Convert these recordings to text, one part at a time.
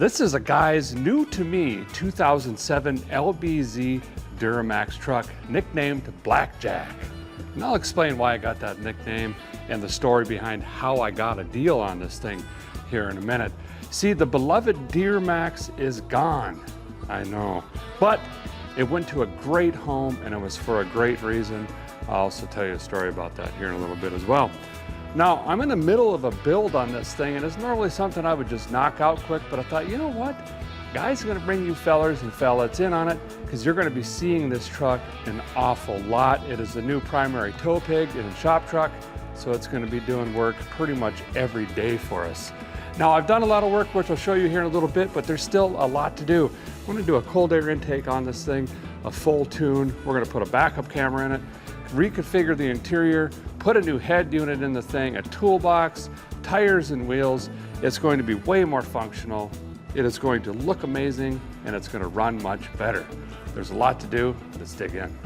This is a guy's new to me 2007 LBZ Duramax truck nicknamed Black Jack. And I'll explain why I got that nickname and the story behind how I got a deal on this thing here in a minute. See, the beloved Duramax is gone, I know, but it went to a great home and it was for a great reason. I'll also tell you a story about that here in a little bit as well. Now, I'm in the middle of a build on this thing, and it's normally something I would just knock out quick, but I thought, you know what? Guys are gonna bring you fellers and fellettes in on it, because you're gonna be seeing this truck an awful lot. It is the new primary tow pig and shop truck, so it's gonna be doing work pretty much every day for us. Now, I've done a lot of work, which I'll show you here in a little bit, but there's still a lot to do. I'm gonna do a cold air intake on this thing, a full tune. We're gonna put a backup camera in it, reconfigure the interior, put a new head unit in the thing, a toolbox, tires and wheels. It's going to be way more functional. It is going to look amazing, and it's going to run much better. There's a lot to do. Let's dig in.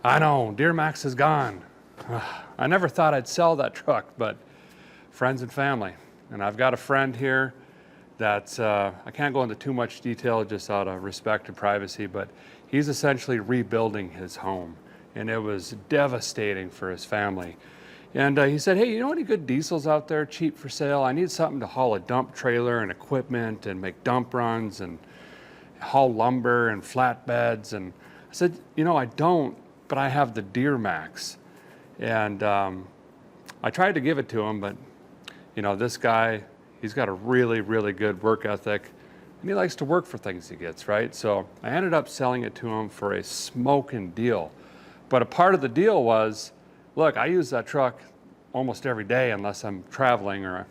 I know, Duramax is gone. I never thought I'd sell that truck, but friends and family. And I've got a friend here that, I can't go into too much detail just out of respect and privacy, but he's essentially rebuilding his home. And it was devastating for his family. And he said, hey, you know any good diesels out there, cheap for sale? I need something to haul a dump trailer and equipment and make dump runs and haul lumber and flatbeds. And I said, you know, I don't, but I have the Duramax. And I tried to give it to him, but you know, this guy, he's got a really, really good work ethic, and he likes to work for things he gets, right? So I ended up selling it to him for a smoking deal. But a part of the deal was, look, I use that truck almost every day unless I'm traveling or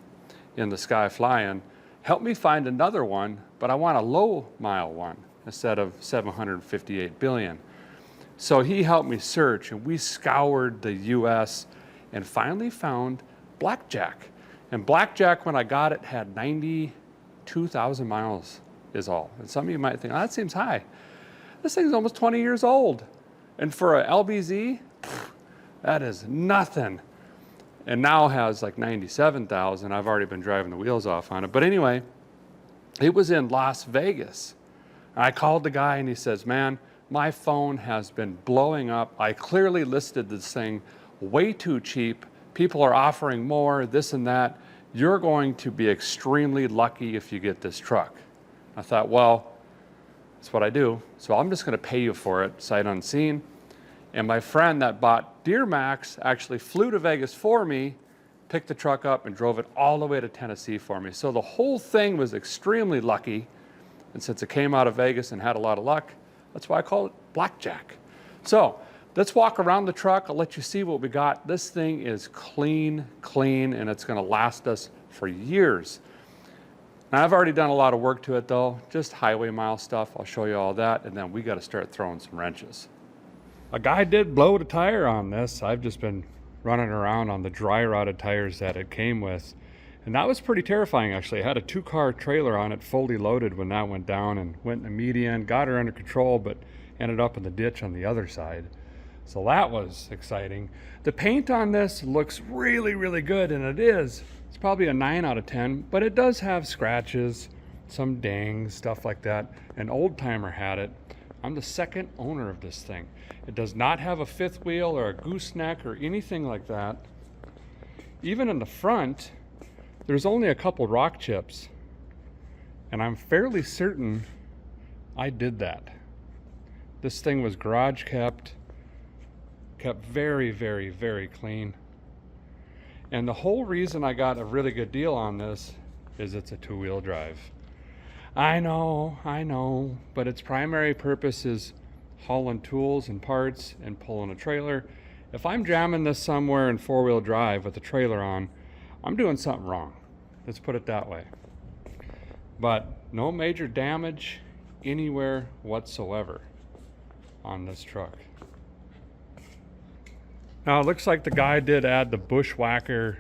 in the sky flying. Help me find another one, but I want a low mile one instead of 758 billion. So he helped me search, and we scoured the US and finally found Black Jack. And Black Jack, when I got it, had 92,000 miles is all. And some of you might think, oh, that seems high. This thing's almost 20 years old. And for a LBZ, that is nothing. And now has like 97,000. I've already been driving the wheels off on it. But anyway, it was in Las Vegas. I called the guy and he says, man, my phone has been blowing up. I clearly listed this thing way too cheap. People are offering more, this and that. You're going to be extremely lucky if you get this truck. I thought, well, that's what I do. So I'm just gonna pay you for it, sight unseen. And my friend that bought Duramax actually flew to Vegas for me, picked the truck up and drove it all the way to Tennessee for me. So the whole thing was extremely lucky. And since it came out of Vegas and had a lot of luck, that's why I call it Black Jack. So let's walk around the truck. I'll let you see what we got. This thing is clean, and it's gonna last us for years. Now, I've already done a lot of work to it though, just highway mile stuff. I'll show you all that, and then we gotta start throwing some wrenches. A guy did blow the tire on this. I've just been running around on the dry rotted tires that it came with. And that was pretty terrifying, actually. I had a 2-car trailer on it, fully loaded, when that went down, and went in the median, got her under control, but ended up in the ditch on the other side. So that was exciting. The paint on this looks really, really good, and it is. It's probably a 9 out of 10, but it does have scratches, some dings, stuff like that. An old timer had it. I'm the second owner of this thing. It does not have a fifth wheel or a gooseneck or anything like that. Even in the front, there's only a couple rock chips, and I'm fairly certain I did that. This thing was garage kept very, very, very clean. And the whole reason I got a really good deal on this is it's a 2-wheel drive. I know, but its primary purpose is hauling tools and parts and pulling a trailer. If I'm jamming this somewhere in 4-wheel drive with the trailer on, I'm doing something wrong. Let's put it that way. But no major damage anywhere whatsoever on this truck. Now it looks like the guy did add the bushwhacker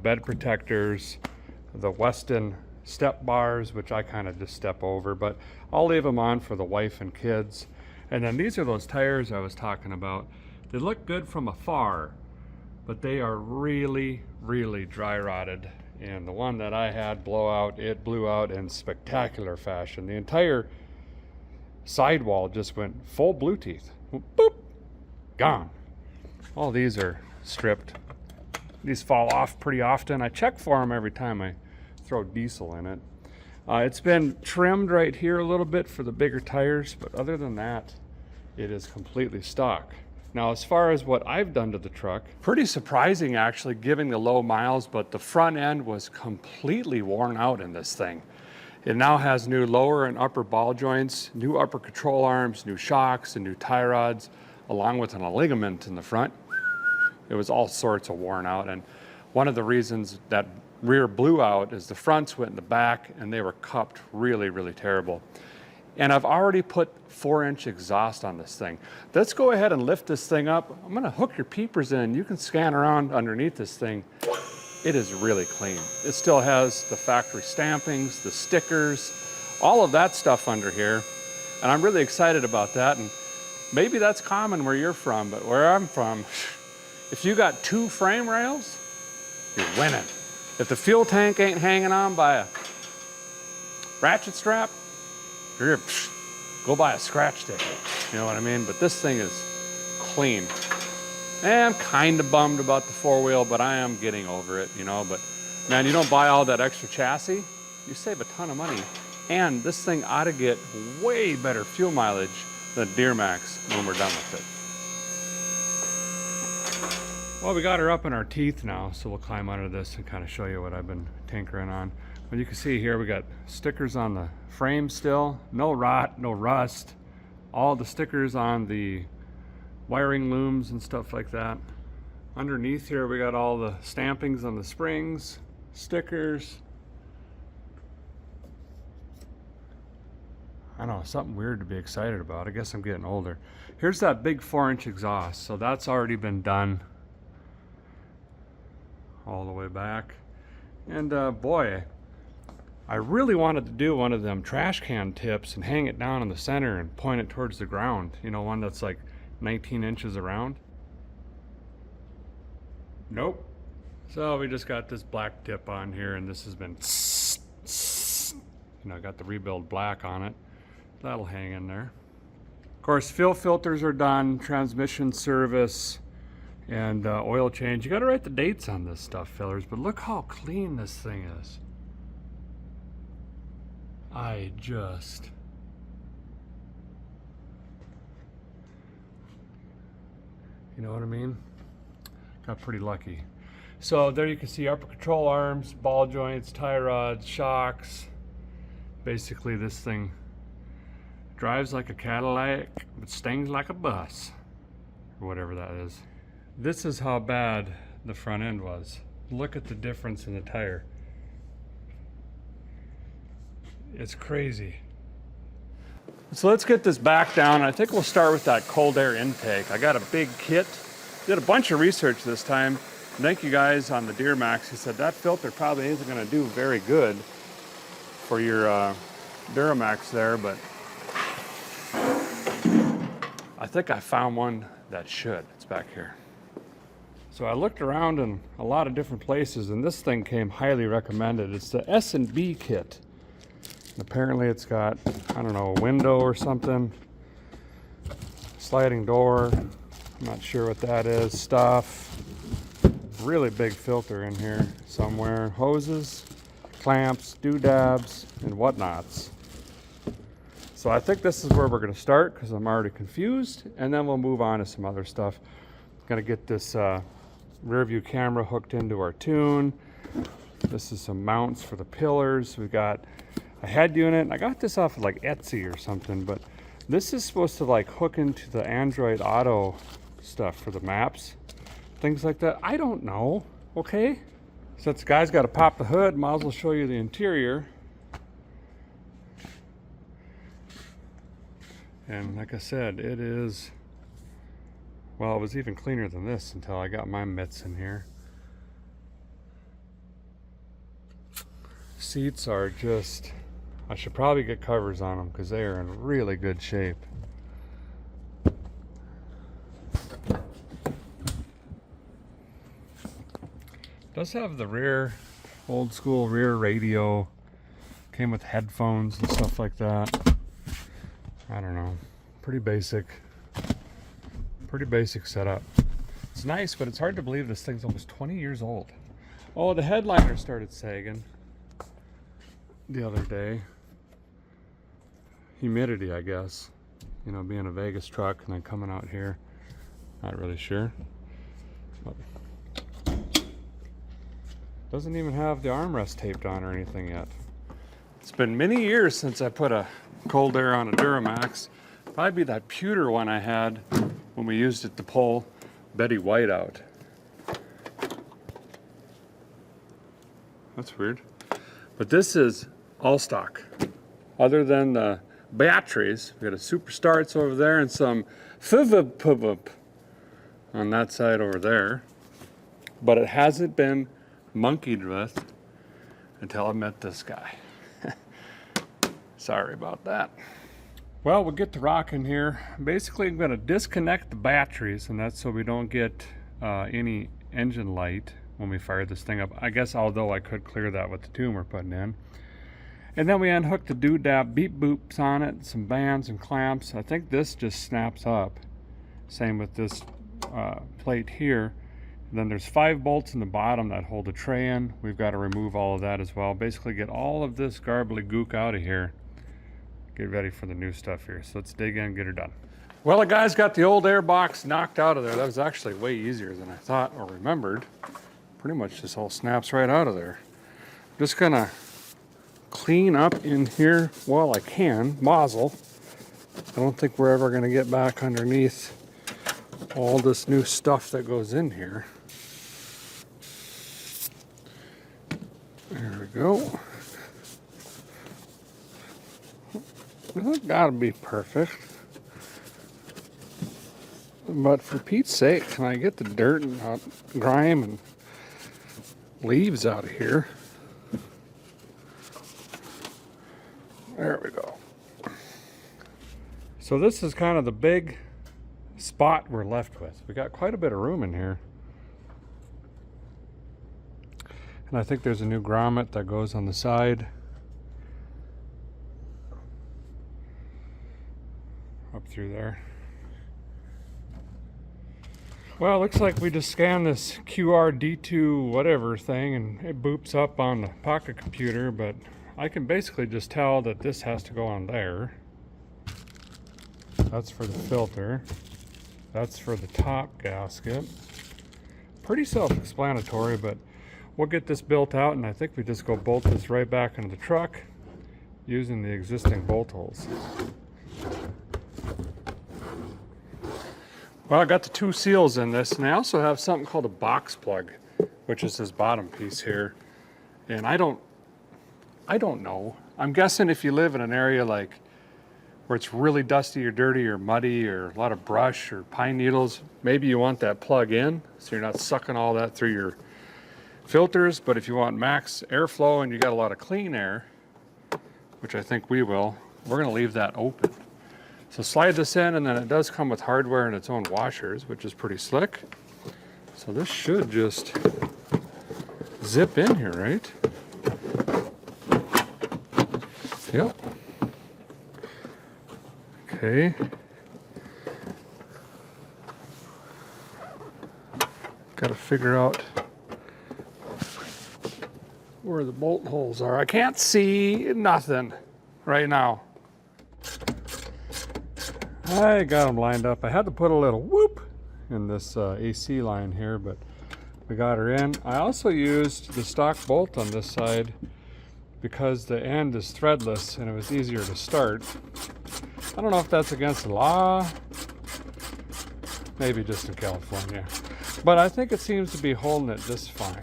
bed protectors, the Weston step bars, which I kind of just step over, but I'll leave them on for the wife and kids. And then these are those tires I was talking about. They look good from afar, but they are really, really dry rotted. And the one that I had it blew out in spectacular fashion. The entire sidewall just went full blue teeth. Boop, gone. All these are stripped. These fall off pretty often. I check for them every time I throw diesel in it. It's been trimmed right here a little bit for the bigger tires, but other than that, it is completely stock. Now, as far as what I've done to the truck, pretty surprising actually, given the low miles, but the front end was completely worn out in this thing. It now has new lower and upper ball joints, new upper control arms, new shocks, and new tie rods, along with an ligament in the front. It was all sorts of worn out, and one of the reasons that rear blew out is the fronts went in the back and they were cupped really, really terrible. And I've already put 4-inch exhaust on this thing. Let's go ahead and lift this thing up. I'm gonna hook your peepers in. You can scan around underneath this thing. It is really clean. It still has the factory stampings, the stickers, all of that stuff under here. And I'm really excited about that. And maybe that's common where you're from, but where I'm from, if you got 2 frame rails, you're winning. If the fuel tank ain't hanging on by a ratchet strap, go buy a scratch ticket. You know what I mean? But this thing is clean. And I'm kind of bummed about the 4-wheel, but I am getting over it, you know. But man, you don't buy all that extra chassis, you save a ton of money. And this thing ought to get way better fuel mileage than Duramax when we're done with it. Well, we got her up in our teeth now, so we'll climb under this and kind of show you what I've been tinkering on. But you can see here we got stickers on the frame still, no rot, no rust. All the stickers on the wiring looms and stuff like that. Underneath here we got all the stampings on the springs, stickers. I know, something weird to be excited about. I guess I'm getting older. Here's that big 4-inch exhaust, so that's already been done. All the way back. And boy, I really wanted to do one of them trash can tips and hang it down in the center and point it towards the ground. You know, one that's like 19 inches around. Nope. So we just got this black tip on here, and this has been, you know, got the rebuild black on it. That'll hang in there. Of course, fuel filters are done, transmission service, and oil change. You got to write the dates on this stuff, fellers, but look how clean this thing is. I just... You know what I mean? Got pretty lucky. So there you can see upper control arms, ball joints, tie rods, shocks. Basically this thing drives like a Cadillac, but stings like a bus, or whatever that is. This is how bad the front end was. Look at the difference in the tire. It's crazy. So let's get this back down. I think we'll start with that cold air intake. I got a big kit. Did a bunch of research this time. Thank you guys on the Duramax. He said that filter probably isn't going to do very good for your Duramax there, but I think I found one that should. It's back here. So I looked around in a lot of different places, and this thing came highly recommended. It's the S&B kit. Apparently it's got, I don't know, a window or something, sliding door, I'm not sure what that is, stuff, really big filter in here somewhere, hoses, clamps, doodads, and whatnots. So I think this is where we're going to start because I'm already confused, and then we'll move on to some other stuff. Going to get this rear view camera hooked into our tune. This is some mounts for the pillars. We've got a head unit. I got this off of like Etsy or something, but this is supposed to like hook into the Android Auto stuff for the maps, things like that. I don't know, okay? Since the guy's got to pop the hood, might as well show you the interior. And like I said, it is Well, it was even cleaner than this until I got my mitts in here. Seats are just, I should probably get covers on them because they are in really good shape. Does have the rear, old school rear radio. Came with headphones and stuff like that. I don't know. Pretty basic setup. It's nice, but it's hard to believe this thing's almost 20 years old. Oh, the headliner started sagging the other day. Humidity, I guess. You know, being a Vegas truck and then coming out here. Not really sure. But doesn't even have the armrest taped on or anything yet. It's been many years since I put a cold air on a Duramax. Probably that pewter one I had when we used it to pull Betty White out. That's weird. But this is all stock. Other than the batteries, we got a Super Starts over there and some FIVP on that side over there. But it hasn't been monkeyed with until I met this guy. Sorry about that. Well, we'll get to rocking here. Basically, I'm going to disconnect the batteries, and that's so we don't get any engine light when we fire this thing up. I guess, although I could clear that with the tune we're putting in. And then we unhook the doodad beep boops on it, some bands and clamps. I think this just snaps up. Same with this plate here. And then there's 5 bolts in the bottom that hold the tray in. We've got to remove all of that as well. Basically get all of this garbly gook out of here. Get ready for the new stuff here. So let's dig in and get her done. Well, the guys got the old air box knocked out of there. That was actually way easier than I thought or remembered. Pretty much this all snaps right out of there. Just gonna clean up in here while I can, mazel. I don't think we're ever gonna get back underneath all this new stuff that goes in here. There we go. That's gotta be perfect. But for Pete's sake, can I get the dirt and grime and leaves out of here? There we go. So this is kind of the big spot we're left with. We got quite a bit of room in here. And I think there's a new grommet that goes on the side. Up through there. Well, it looks like we just scanned this QR D2 whatever thing and it boops up on the pocket computer, but I can basically just tell that this has to go on there. That's for the filter. That's for the top gasket. Pretty self-explanatory, but we'll get this built out and I think we just go bolt this right back into the truck using the existing bolt holes. Well, I got the 2 seals in this, and I also have something called a box plug, which is this bottom piece here. And I don't know. I'm guessing if you live in an area like where it's really dusty or dirty or muddy or a lot of brush or pine needles, maybe you want that plug in so you're not sucking all that through your filters. But if you want max airflow and you got a lot of clean air, which I think we will, we're going to leave that open. So slide this in, and then it does come with hardware and its own washers, which is pretty slick. So this should just zip in here, right? Yep. Okay. Got to figure out where the bolt holes are. I can't see nothing right now. I got them lined up. I had to put a little whoop in this AC line here, but we got her in. I also used the stock bolt on this side because the end is threadless and it was easier to start. I don't know if that's against the law. Maybe just in California. But I think it seems to be holding it just fine.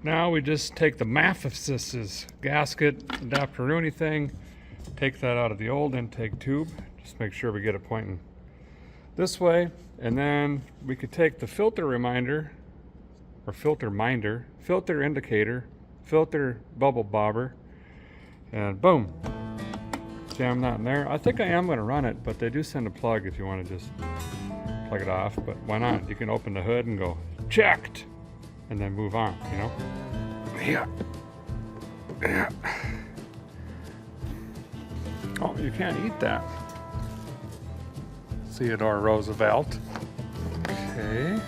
Now we just take the Mathesis's gasket adapteroonie thing, take that out of the old intake tube. Just make sure we get it pointing this way, and then we could take the filter reminder, or filter minder, filter indicator, filter bubble bobber, and boom, jam that in there. I think I am going to run it, but they do send a plug if you want to just plug it off, but why not? You can open the hood and go, checked, and then move on, you know? Yeah. Yeah. Oh, you can't eat that. Theodore Roosevelt. Okay.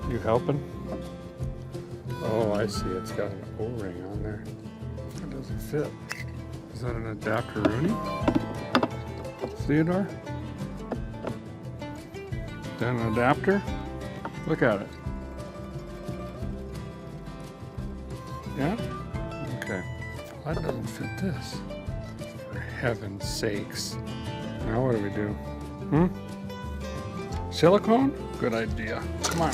You helping? Oh, I see. It's got an O-ring on there. It doesn't fit. Is that an adapter Rooney? Theodore? Is that an adapter? Look at it. Yeah? Okay. That doesn't fit this. For heaven's sakes. Now what do we do? Silicone? Good idea. Come on.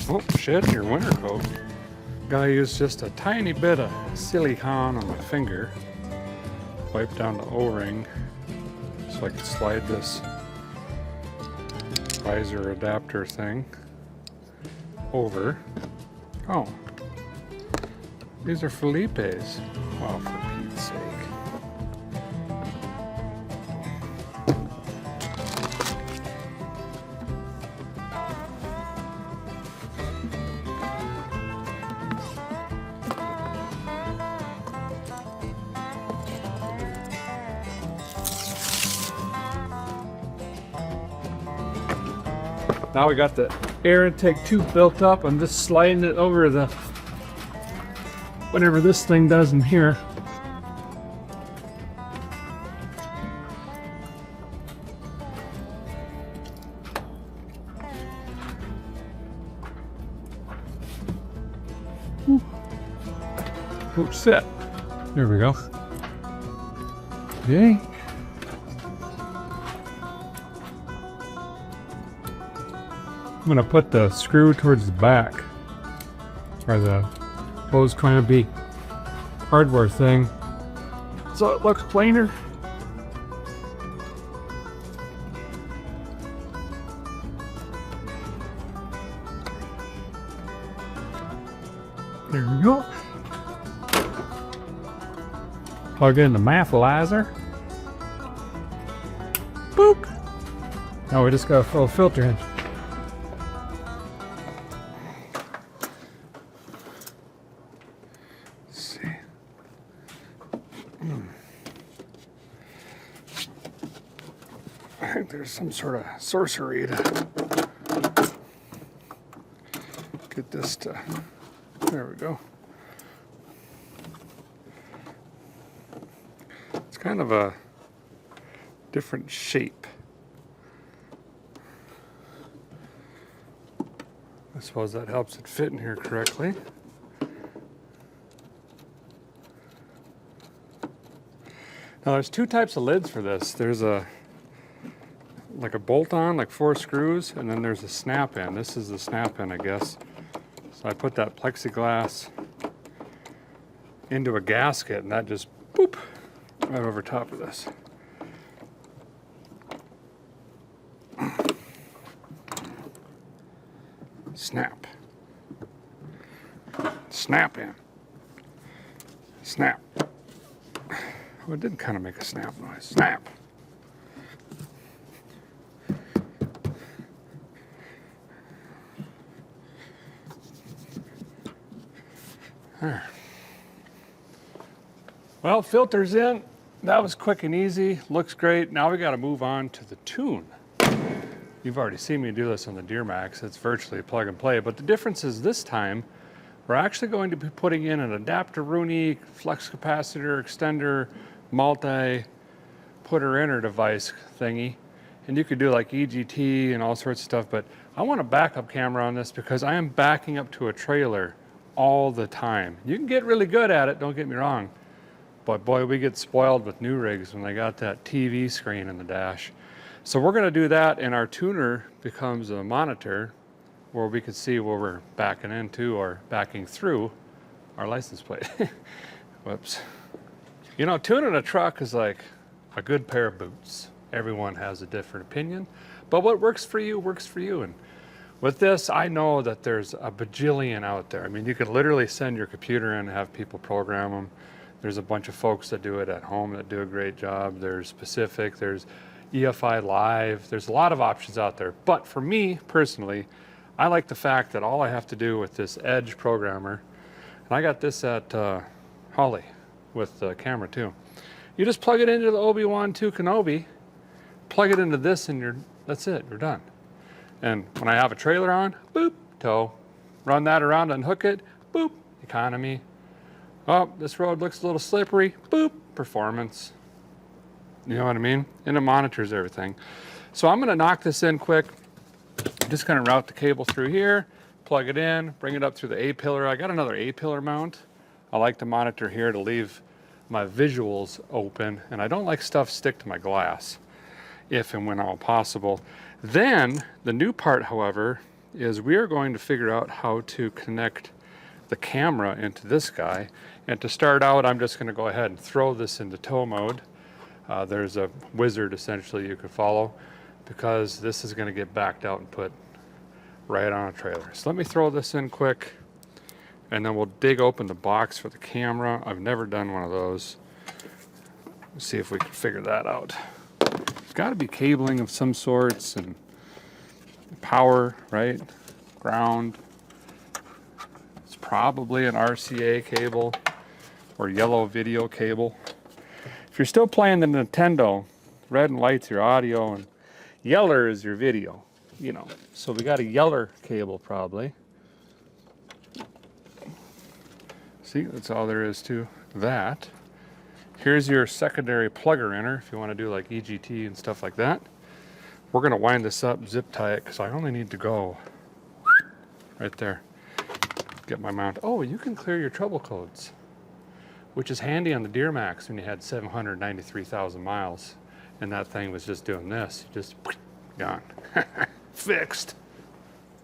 Oh, shit, your winter coat. Gotta use just a tiny bit of silicone on my finger. Wipe down the O-ring so I can slide this visor adapter thing over. Oh, these are Felipe's. Oh, for Pete's sake. Now we got the air intake tube built up. I'm just sliding it over the whatever this thing does in here. Oops, set. There we go. Okay. I'm going to put the screw towards the back, or the hose trying to be hardware thing, so it looks plainer. There we go. Plug in the maffalizer. Boop. Now we just got to fill a filter in. I think there's some sort of sorcery to get this to, there we go. It's kind of a different shape. I suppose that helps it fit in here correctly. Now there's two types of lids for this. There's like a bolt-on, like 4 screws, and then there's a snap-in. This is the snap-in, I guess. So I put that plexiglass into a gasket, and that just, boop, right over top of this. Snap. Snap in. Snap. Oh, it did kind of make a snap noise. Snap. There. Well, filters in. That was quick and easy. Looks great. Now we got to move on to the tune. You've already seen me do this on the Duramax. It's virtually plug and play. But the difference is this time, we're actually going to be putting in an adapter Rooney, flex capacitor, extender, multi-putter-inner device thingy. And you could do like EGT and all sorts of stuff. But I want a backup camera on this because I am backing up to a trailer all the time. You can get really good at it, don't get me wrong. But boy, we get spoiled with new rigs when they got that TV screen in the dash. So we're gonna do that, and our tuner becomes a monitor where we can see where we're backing into or backing through our license plate. Whoops. You know, tuning a truck is like a good pair of boots. Everyone has a different opinion, but what works for you works for you. And with this, I know that there's a bajillion out there. I mean, you can literally send your computer in and have people program them. There's a bunch of folks that do it at home that do a great job. There's Specific, there's EFI Live. There's a lot of options out there. But for me, personally, I like the fact that all I have to do with this Edge programmer, and I got this at Holly with the camera too. You just plug it into the Obi-Wan 2 Kenobi, plug it into this, and that's it, you're done. And when I have a trailer on, boop, tow. Run that around, unhook it, boop, economy. Oh, this road looks a little slippery, boop, performance. You know what I mean? And it monitors everything. So I'm gonna knock this in quick. Just gonna route the cable through here, plug it in, bring it up through the A-pillar. I got another A-pillar mount. I like to monitor here to leave my visuals open, and I don't like stuff stick to my glass, if and when all possible. Then, the new part, however, is we are going to figure out how to connect the camera into this guy. And to start out, I'm just gonna go ahead and throw this into tow mode. There's a wizard, essentially, you could follow, because this is gonna get backed out and put right on a trailer. So let me throw this in quick, and then we'll dig open the box for the camera. I've never done one of those. Let's see if we can figure that out. It's gotta be cabling of some sorts, and power, right? Ground. It's probably an RCA cable or yellow video cable. If you're still playing the Nintendo, red and white's your audio and yeller is your video, you know. So we got a yeller cable probably. See, that's all there is to that. Here's your secondary plugger inner if you want to do like EGT and stuff like that. We're gonna wind this up, zip tie it, because I only need to go right there. Get my mount. Oh, you can clear your trouble codes, which is handy on the Duramax when you had 793,000 miles and that thing was just doing this. Just gone. Fixed.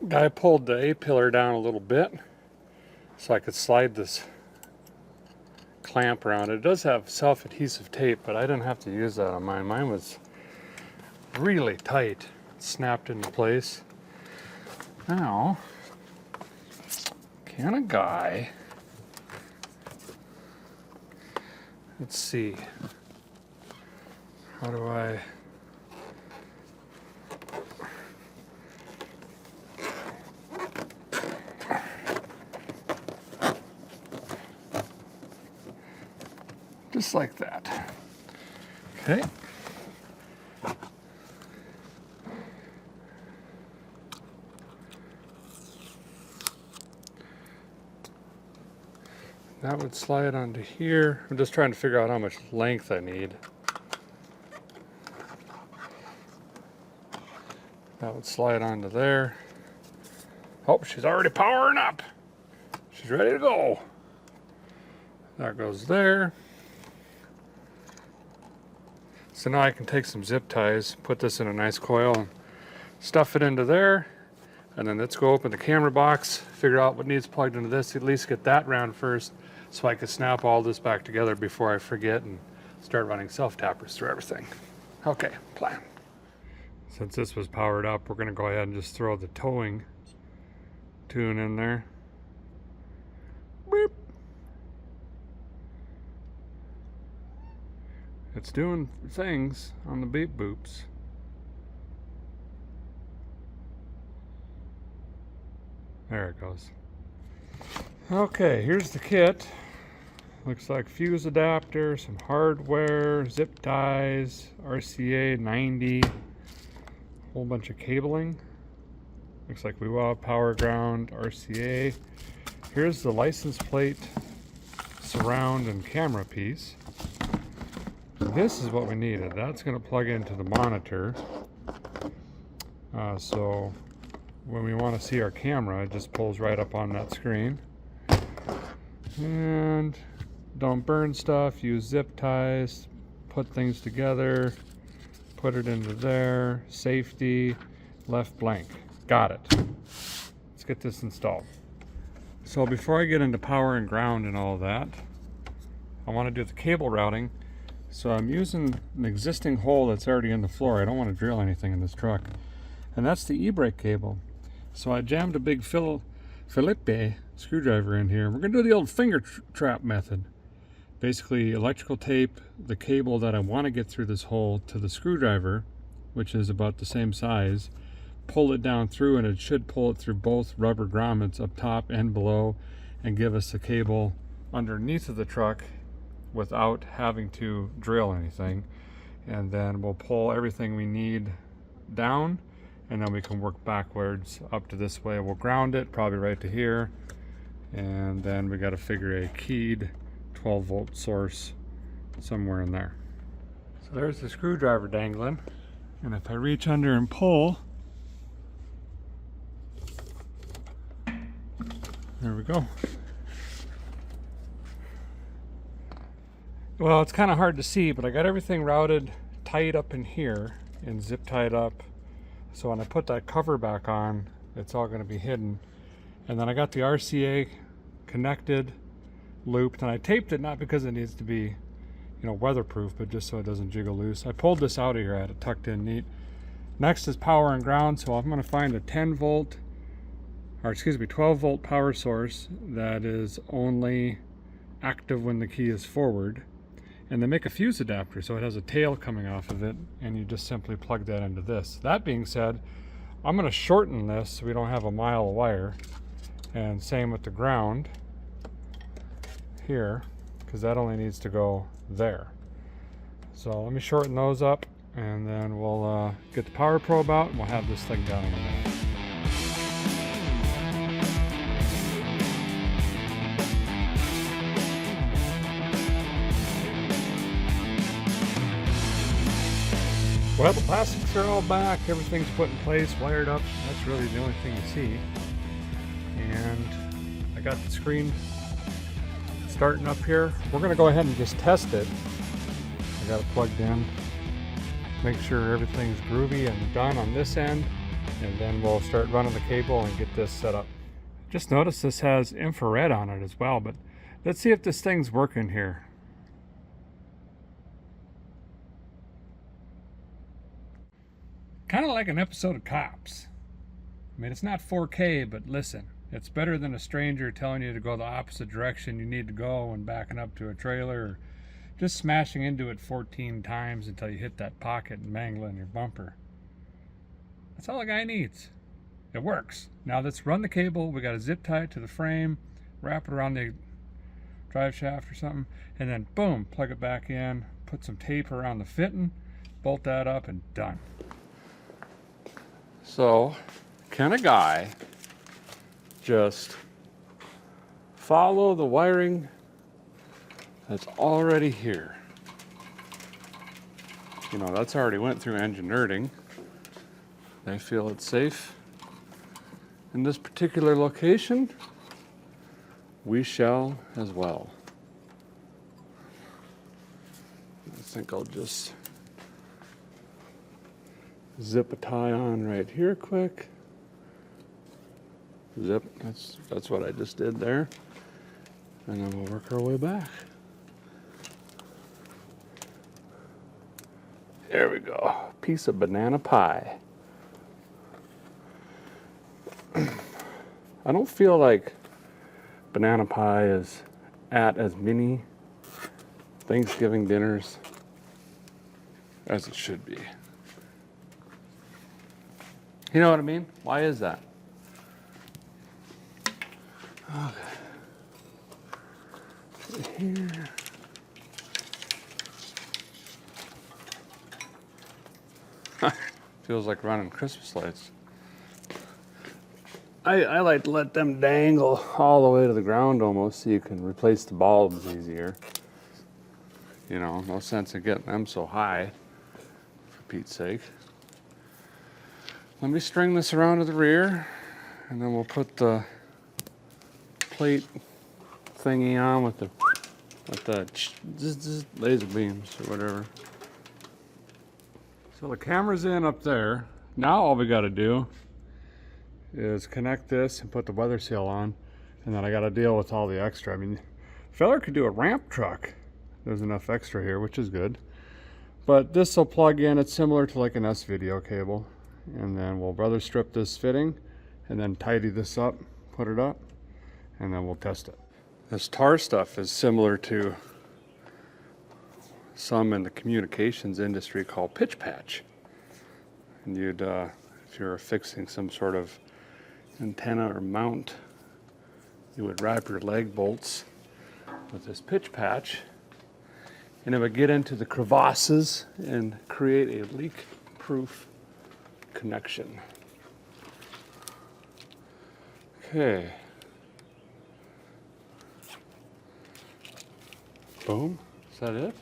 Guy pulled the A-pillar down a little bit so I could slide this clamp around it. It does have self-adhesive tape, but I didn't have to use that on mine. Mine was really tight. It snapped into place. Now, can a guy, let's see, how do I, just like that. Okay. That would slide onto here. I'm just trying to figure out how much length I need. That would slide onto there. Oh, she's already powering up. She's ready to go. That goes there. So now I can take some zip ties, put this in a nice coil, and stuff it into there. And then let's go open the camera box, figure out what needs plugged into this, at least get that round first, so I can snap all this back together before I forget and start running self-tappers through everything. Okay, plan. Since this was powered up, we're gonna go ahead and just throw the towing tune in there. Beep. It's doing things on the beep boops. There it goes. Okay, here's the kit. Looks like fuse adapter, some hardware, zip ties, RCA 90, whole bunch of cabling. Looks like we will have power ground, RCA. Here's the license plate, surround, and camera piece. This is what we needed. That's going to plug into the monitor. So when we want to see our camera, it just pulls right up on that screen. And don't burn stuff, use zip ties, put things together, put it into there, safety, left blank. Got it. Let's get this installed. So before I get into power and ground and all that, I want to do the cable routing. So I'm using an existing hole that's already in the floor. I don't want to drill anything in this truck. And that's the e-brake cable. So I jammed a big Philippe screwdriver in here. We're going to do the old finger trap method. Basically electrical tape the cable that I want to get through this hole to the screwdriver, which is about the same size, pull it down through, and it should pull it through both rubber grommets up top and below and give us the cable underneath of the truck without having to drill anything. And then we'll pull everything we need down, and then we can work backwards up to this way. We'll ground it probably right to here, and then we got to figure a keyed 12-volt source somewhere in there. So there's the screwdriver dangling, and if I reach under and pull, there we go. Well, it's kind of hard to see, but I got everything routed tight up in here and zip tied up. So when I put that cover back on, it's all going to be hidden. And then I got the RCA connected, looped, and I taped it not because it needs to be, weatherproof, but just so it doesn't jiggle loose. I pulled this out of here, I had it tucked in neat. Next is power and ground, so I'm going to find a 12 volt power source that is only active when the key is forward. And they make a fuse adapter, so it has a tail coming off of it, and you just simply plug that into this. That being said, I'm going to shorten this so we don't have a mile of wire, and same with the ground here, because that only needs to go there. So let me shorten those up, and then we'll get the power probe out, and we'll have this thing down in a minute. Well, the plastics are all back, everything's put in place, wired up. That's really the only thing you see. And I got the screen starting up here. We're going to go ahead and just test it. I got it plugged in. Make sure everything's groovy and done on this end. And then we'll start running the cable and get this set up. Just notice this has infrared on it as well, but let's see if this thing's working here. Kind of like an episode of Cops. I mean, it's not 4K, but listen, it's better than a stranger telling you to go the opposite direction you need to go and backing up to a trailer, or just smashing into it 14 times until you hit that pocket and mangling your bumper. That's all a guy needs. It works. Now let's run the cable. We got to zip tie it to the frame, wrap it around the drive shaft or something, and then boom, plug it back in, put some tape around the fitting, bolt that up, and done. So, can a guy just follow the wiring that's already here? That's already went through engine nerding. They feel it's safe. In this particular location, we shall as well. I think I'll just zip a tie on right here quick. Zip, that's what I just did there. And then we'll work our way back. There we go. Piece of banana pie. I don't feel like banana pie is at as many Thanksgiving dinners as it should be. You know what I mean? Why is that? Okay. Here. Feels like running Christmas lights. I like to let them dangle all the way to the ground almost so you can replace the bulbs easier. No sense in getting them so high, for Pete's sake. Let me string this around to the rear, and then we'll put the plate thingy on with the with the laser beams or whatever. So the camera's in up there. Now all we got to do is connect this and put the weather seal on, and then I got to deal with all the extra. I mean, feller could do a ramp truck. There's enough extra here, which is good. But this will plug in. It's similar to like an S-video cable, and then we'll brother strip this fitting and then tidy this up, put it up, and then we'll test it. This tar stuff is similar to some in the communications industry called pitch patch. And you'd, if you're fixing some sort of antenna or mount, you would wrap your leg bolts with this pitch patch, and it would get into the crevasses and create a leak-proof connection. Okay. Boom. Is that it?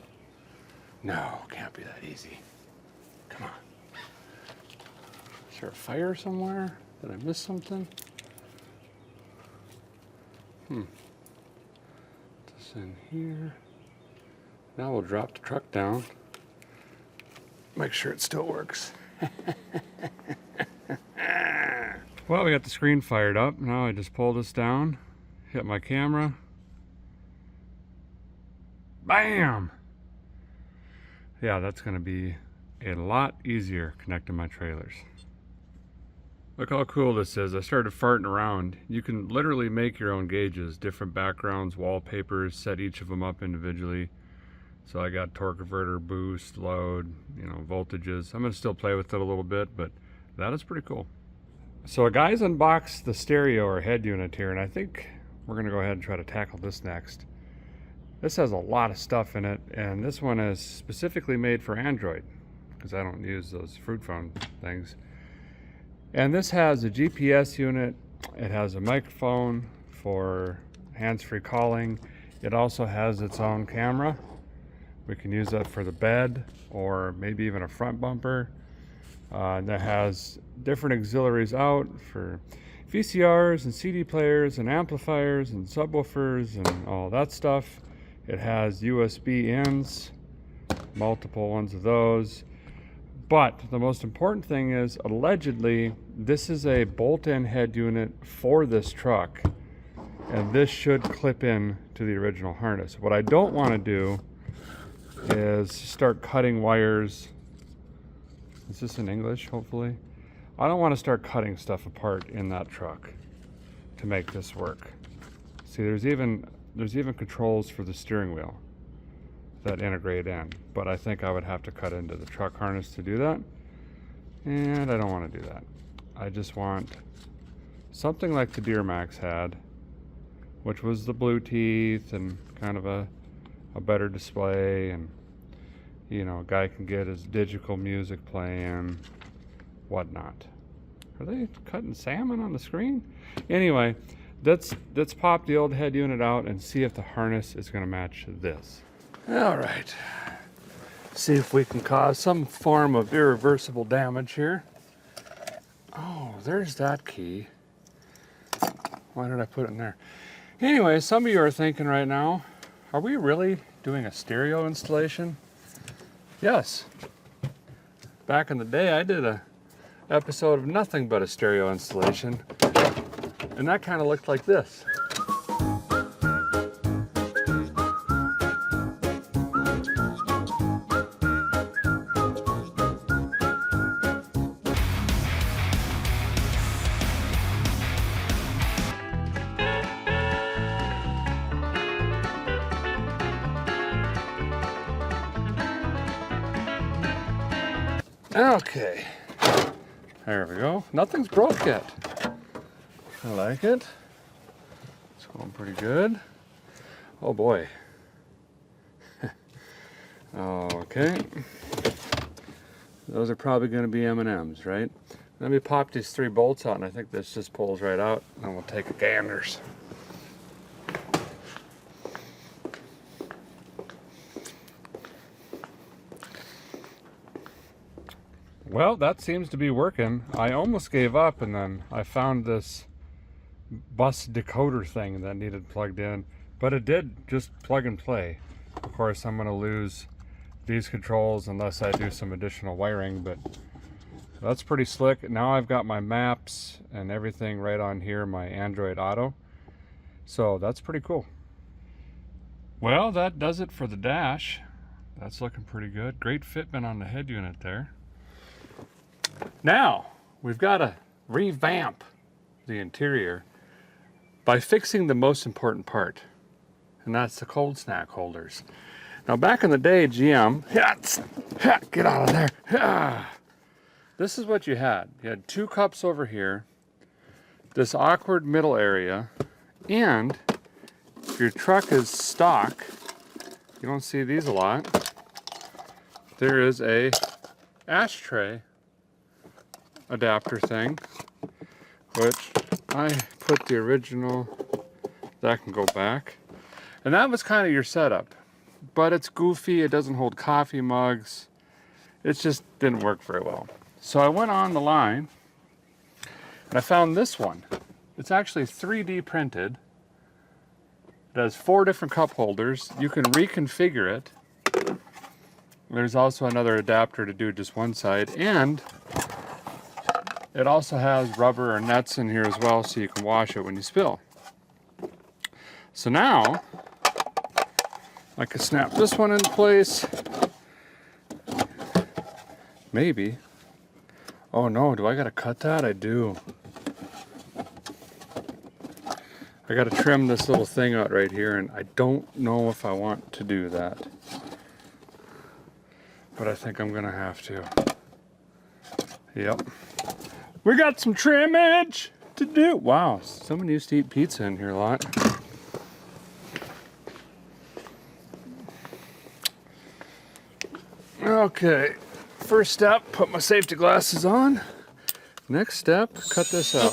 No, can't be that easy. Come on. Is there a fire somewhere? Did I miss something? This in here. Now we'll drop the truck down. Make sure it still works. Well, we got the screen fired up. Now I just pull this down, hit my camera. Bam! Yeah, that's gonna be a lot easier connecting my trailers. Look how cool this is. I started farting around. You can literally make your own gauges, different backgrounds, wallpapers, set each of them up individually. So I got torque converter, boost, load, you know, voltages. I'm gonna still play with it a little bit, but that is pretty cool. So a guy's unboxed the stereo or head unit here, and I think we're gonna go ahead and try to tackle this next. This has a lot of stuff in it, and this one is specifically made for Android, because I don't use those fruit phone things. And this has a GPS unit, it has a microphone for hands-free calling. It also has its own camera. We can use that for the bed or maybe even a front bumper. That has different auxiliaries out for VCRs and CD players and amplifiers and subwoofers and all that stuff. It has USB ins, multiple ones of those. But the most important thing is, allegedly, this is a bolt-in head unit for this truck, and this should clip in to the original harness. What I don't want to do is start cutting wires. Is this in English, hopefully? I don't want to start cutting stuff apart in that truck to make this work. See, there's even controls for the steering wheel that integrate in, but I think I would have to cut into the truck harness to do that, and I don't want to do that. I just want something like the Duramax had, which was the blue teeth and kind of a better display, and you know, a guy can get his digital music playing, whatnot. Are they cutting salmon on the screen? Anyway, let's pop the old head unit out and see if the harness is going to match this. All right, see if we can cause some form of irreversible damage here. Oh, there's that key. Why did I put it in there? Anyway, some of you are thinking right now, are we really doing a stereo installation? Yes. Back in the day, I did a episode of nothing but a stereo installation, and that kind of looked like this. Okay, there we go. Nothing's broke yet. I like it. It's going pretty good. Oh boy. Okay. Those are probably going to be M&Ms, right? Let me pop these 3 bolts out, and I think this just pulls right out, and we'll take a ganders. Well, that seems to be working. I almost gave up, and then I found this bus decoder thing that needed plugged in. but it did just plug and play. Of course, I'm going to lose these controls unless I do some additional wiring, but that's pretty slick. Now I've got my maps and everything right on here, my Android Auto. So that's pretty cool. Well, that does it for the dash. That's looking pretty good. Great fitment on the head unit there. Now, we've got to revamp the interior by fixing the most important part, and that's the cold snack holders. Now, back in the day, GM, get out of there. This is what you had. You had 2 cups over here, this awkward middle area, and if your truck is stock, you don't see these a lot, there is a ashtray adapter thing, which I put the original, that can go back. And that was kind of your setup. But it's goofy, it doesn't hold coffee mugs. It just didn't work very well. So I went on the line and I found this one. It's actually 3D printed. It has 4 different cup holders. You can reconfigure it. There's also another adapter to do just one side, and it also has rubber or nuts in here as well, so you can wash it when you spill. So now I can snap this one into place. Maybe. Oh no, do I gotta cut that? I do. I gotta trim this little thing out right here, and I don't know if I want to do that. But I think I'm gonna have to. Yep. We got some trimmage to do. Wow, someone used to eat pizza in here a lot. Okay, first step, put my safety glasses on. Next step, cut this out.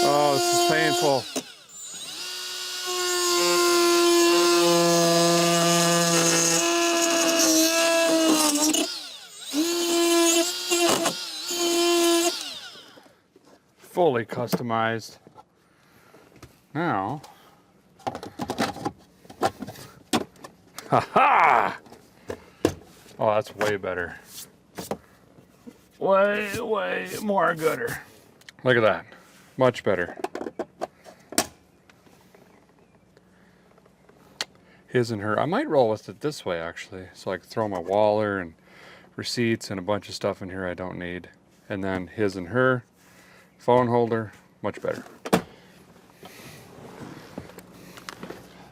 Oh, this is painful. Fully customized. Now, ha! Oh, that's way better. Way more gooder. Look at that. Much better. His and her. I might roll with it this way, actually. So I can throw my Waller and receipts and a bunch of stuff in here I don't need. And then his and her. Phone holder, much better.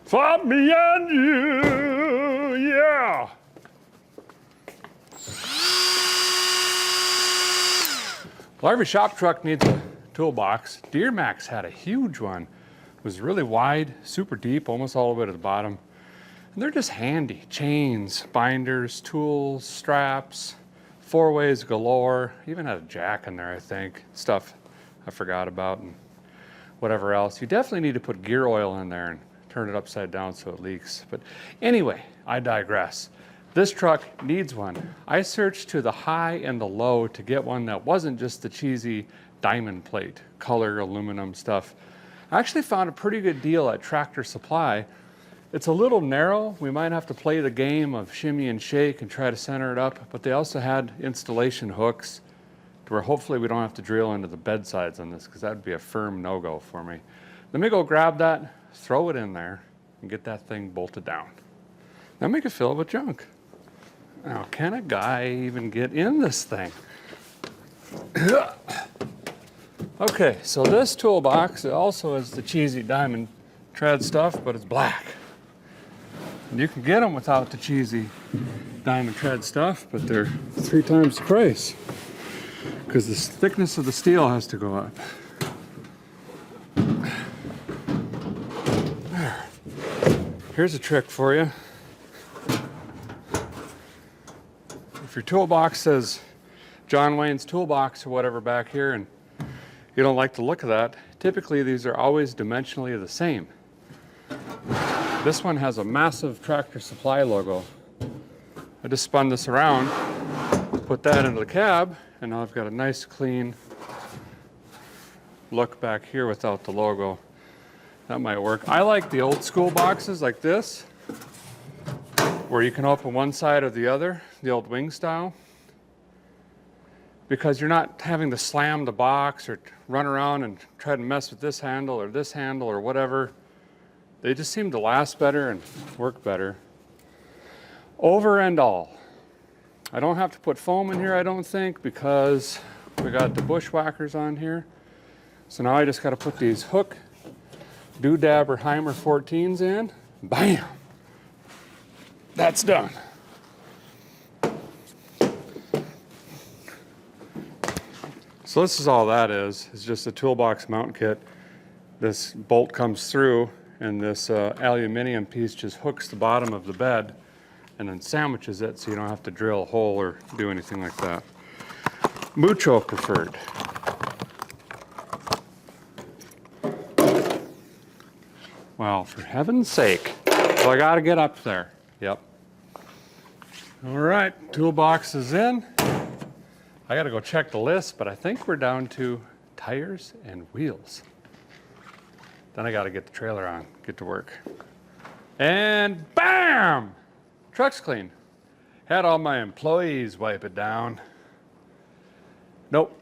Far beyond you, yeah. Well, every shop truck needs a toolbox. Duramax had a huge one. It was really wide, super deep, almost all the way to the bottom. And they're just handy. Chains, binders, tools, straps, 4-ways galore. Even had a jack in there, I think. Stuff I forgot about and whatever else. You definitely need to put gear oil in there and turn it upside down so it leaks. But anyway, I digress. This truck needs one. I searched to the high and the low to get one that wasn't just the cheesy diamond plate, color, aluminum stuff. I actually found a pretty good deal at Tractor Supply. It's a little narrow. We might have to play the game of shimmy and shake and try to center it up, but they also had installation hooks where hopefully we don't have to drill into the bed sides on this, because that would be a firm no-go for me. Let me go grab that, throw it in there, and get that thing bolted down. Now make it fill it with junk. Now, can a guy even get in this thing? Okay, so this toolbox also is the cheesy diamond tread stuff, but it's black. And you can get them without the cheesy diamond tread stuff, but they're 3 times the price, because the thickness of the steel has to go up. There. Here's a trick for you. If your toolbox says John Wayne's Toolbox or whatever back here, and you don't like the look of that, typically these are always dimensionally the same. This one has a massive Tractor Supply logo. I just spun this around, put that into the cab, and now I've got a nice clean look back here without the logo. That might work. I like the old school boxes like this, where you can open one side or the other, the old wing style, because you're not having to slam the box or run around and try to mess with this handle or whatever. They just seem to last better and work better. Over and all, I don't have to put foam in here, I don't think, because we got the bushwhackers on here. So now I just got to put these hook Doodabber Heimer 14s in. Bam! That's done. So this is all that is. It's just a toolbox mount kit. This bolt comes through, and this aluminum piece just hooks the bottom of the bed and then sandwiches it so you don't have to drill a hole or do anything like that. Mucho preferred. Well, for heaven's sake. So I gotta get up there. Yep. All right, toolbox is in. I gotta go check the list, but I think we're down to tires and wheels. Then I gotta get the trailer on, get to work. And bam! Truck's clean. Had all my employees wipe it down. Nope.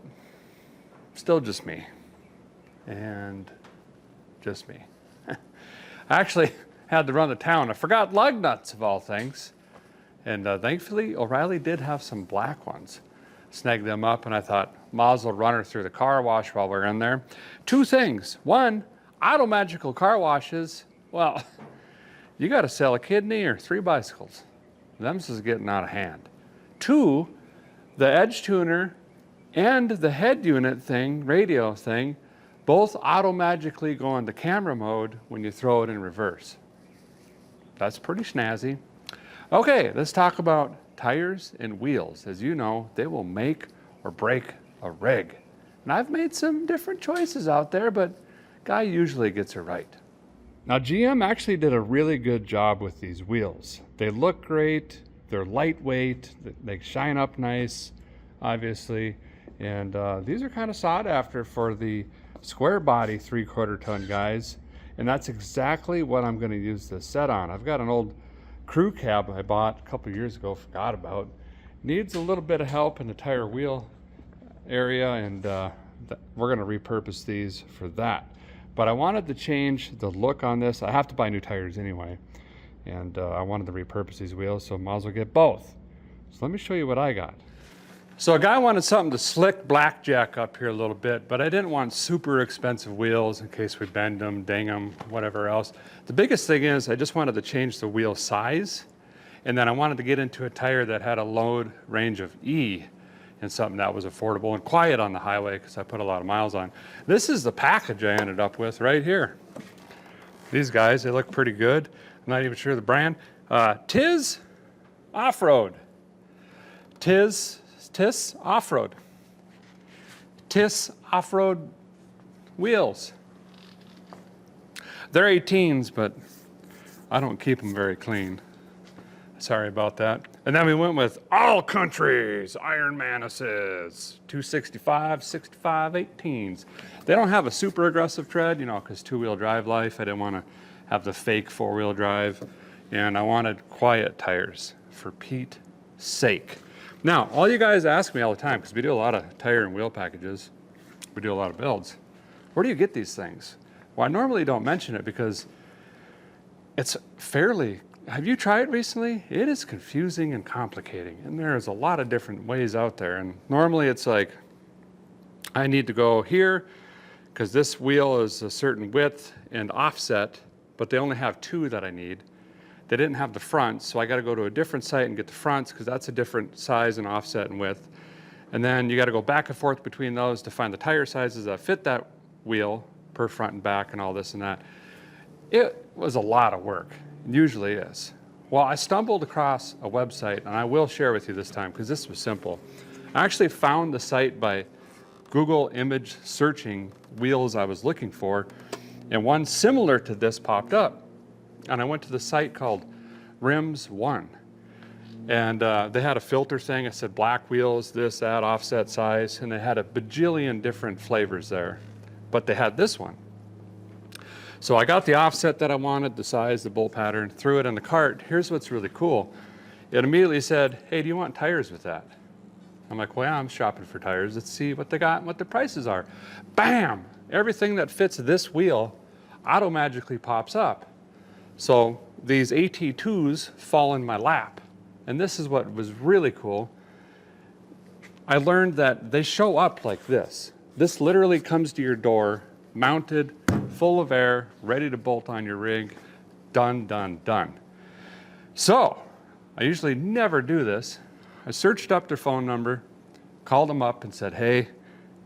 Still just me. And just me. I actually had to run to town. I forgot lug nuts of all things. And thankfully, O'Reilly did have some black ones. Snagged them up, and I thought, might as well run her through the car wash while we're in there. Two things. One, Auto Magical car washes. Well, you got to sell a kidney or 3 bicycles. Them's is getting out of hand. Two, the edge tuner and the head unit thing, radio thing, both auto-magically go into camera mode when you throw it in reverse. That's pretty snazzy. Okay, let's talk about tires and wheels. As you know, they will make or break a rig. And I've made some different choices out there, but guy usually gets it right. Now GM actually did a really good job with these wheels. They look great, they're lightweight, they shine up nice, obviously. And these are kind of sought after for the square body 3/4 ton guys, and that's exactly what I'm going to use this set on. I've got an old crew cab I bought a couple years ago, forgot about. Needs a little bit of help in the tire wheel area, and we're going to repurpose these for that. But I wanted to change the look on this. I have to buy new tires anyway, and I wanted to repurpose these wheels, so I might as well get both. So let me show you what I got. So a guy wanted something to slick Black Jack up here a little bit, but I didn't want super expensive wheels in case we bend them, ding them, whatever else. The biggest thing is I just wanted to change the wheel size, and then I wanted to get into a tire that had a load range of E and something that was affordable and quiet on the highway because I put a lot of miles on. This is the package I ended up with right here. These guys, they look pretty good. I'm not even sure the brand. Tiz Off-Road. Tiz Off-Road. Tiz Off-Road wheels. They're 18s, but I don't keep them very clean. Sorry about that. And then we went with All Countries Iron Manuses, 265, 65, 18s. They don't have a super aggressive tread, you know, because 2-wheel drive life. I didn't want to have the fake 4-wheel drive. And I wanted quiet tires for Pete's sake. Now, all you guys ask me all the time, because we do a lot of tire and wheel packages, we do a lot of builds. Where do you get these things? Well, I normally don't mention it because it's fairly, have you tried it recently? It is confusing and complicating, and there's a lot of different ways out there. And normally it's like, I need to go here because this wheel is a certain width and offset, but they only have 2 that I need. They didn't have the fronts, so I got to go to a different site and get the fronts because that's a different size and offset and width. And then you got to go back and forth between those to find the tire sizes that fit that wheel per front and back and all this and that. It was a lot of work. It usually is. Well, I stumbled across a website, and I will share with you this time because this was simple. I actually found the site by Google image searching wheels I was looking for, and one similar to this popped up. and I went to the site called Rims One. And they had a filter thing. It said black wheels, this, that, offset size, and they had a bajillion different flavors there. But they had this one. So I got the offset that I wanted, the size, the bolt pattern, threw it in the cart. Here's what's really cool. It immediately said, hey, do you want tires with that? I'm like, well, yeah, I'm shopping for tires. Let's see what they got and what the prices are. Bam! Everything that fits this wheel auto-magically pops up. So these AT2s fall in my lap. And this is what was really cool. I learned that they show up like this. This literally comes to your door, mounted, full of air, ready to bolt on your rig. Done, done, done. So, I usually never do this. I searched up their phone number, called them up and said, hey,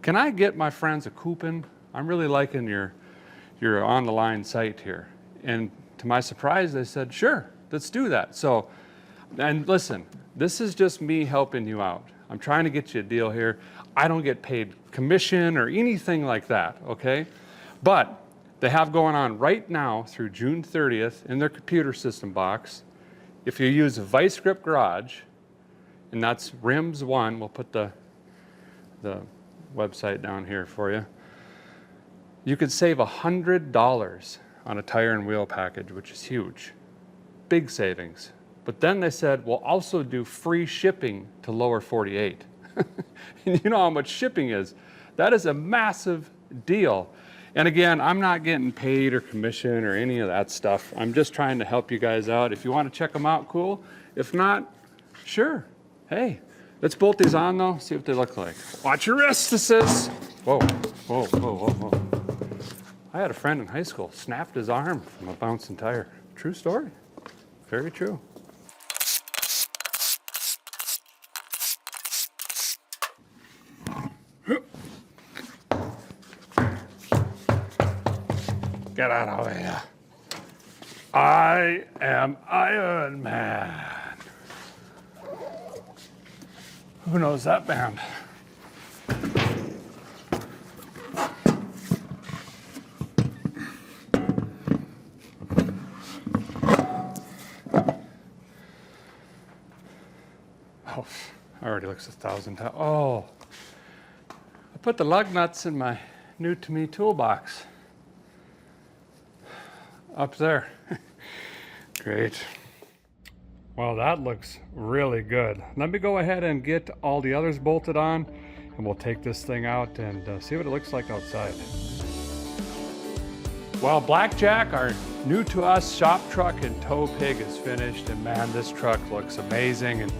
can I get my friends a coupon? I'm really liking your on-the-line site here. And to my surprise, they said, sure, let's do that. So, and listen, this is just me helping you out. I'm trying to get you a deal here. I don't get paid commission or anything like that, okay? But they have going on right now through June 30th in their computer system box. If you use Vice Grip Garage, and that's Rims One, we'll put the website down here for you. You could save $100 on a tire and wheel package, which is huge. Big savings. But then they said, we'll also do free shipping to lower 48. And you know how much shipping is. That is a massive deal. And again, I'm not getting paid or commission or any of that stuff. I'm just trying to help you guys out. If you want to check them out, cool. If not, sure. Hey, let's bolt these on though, see what they look like. Watch your wrist, this is. Whoa, whoa, whoa, whoa, whoa. I had a friend in high school, snapped his arm from a bouncing tire. True story, very true. Get out of here. I am Iron Man. Who knows that band? Oh, already looks 1,000 times. Oh, I put the lug nuts in my new to me toolbox. Up there. Great. Well, that looks really good. Let me go ahead and get all the others bolted on, and we'll take this thing out and see what it looks like outside. Well, Black Jack, our new to us shop truck and tow pig is finished, and man, this truck looks amazing and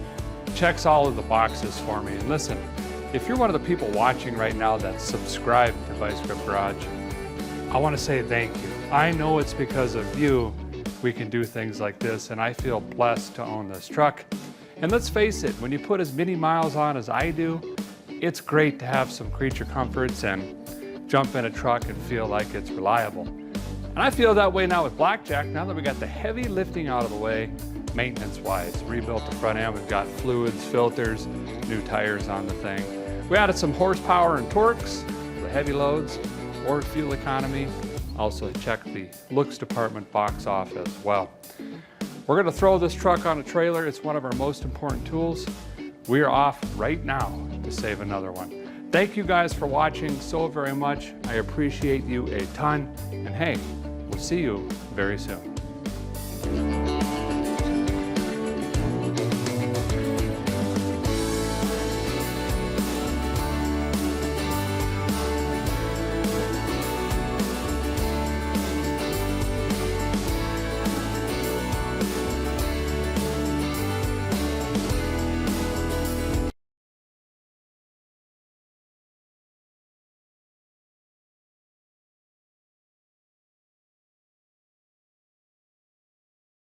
checks all of the boxes for me. And listen, if you're one of the people watching right now that's subscribed to Vice Grip Garage, I want to say thank you. I know it's because of you we can do things like this, and I feel blessed to own this truck. And let's face it, when you put as many miles on as I do, it's great to have some creature comforts and jump in a truck and feel like it's reliable. And I feel that way now with Black Jack, now that we got the heavy lifting out of the way, maintenance-wise. Rebuilt the front end, we've got fluids, filters, new tires on the thing. We added some horsepower and torques, the heavy loads, or fuel economy. Also check the looks department box off as well. We're going to throw this truck on a trailer. It's one of our most important tools. We are off right now to save another one. Thank you guys for watching so very much. I appreciate you a ton. And hey, we'll see you very soon.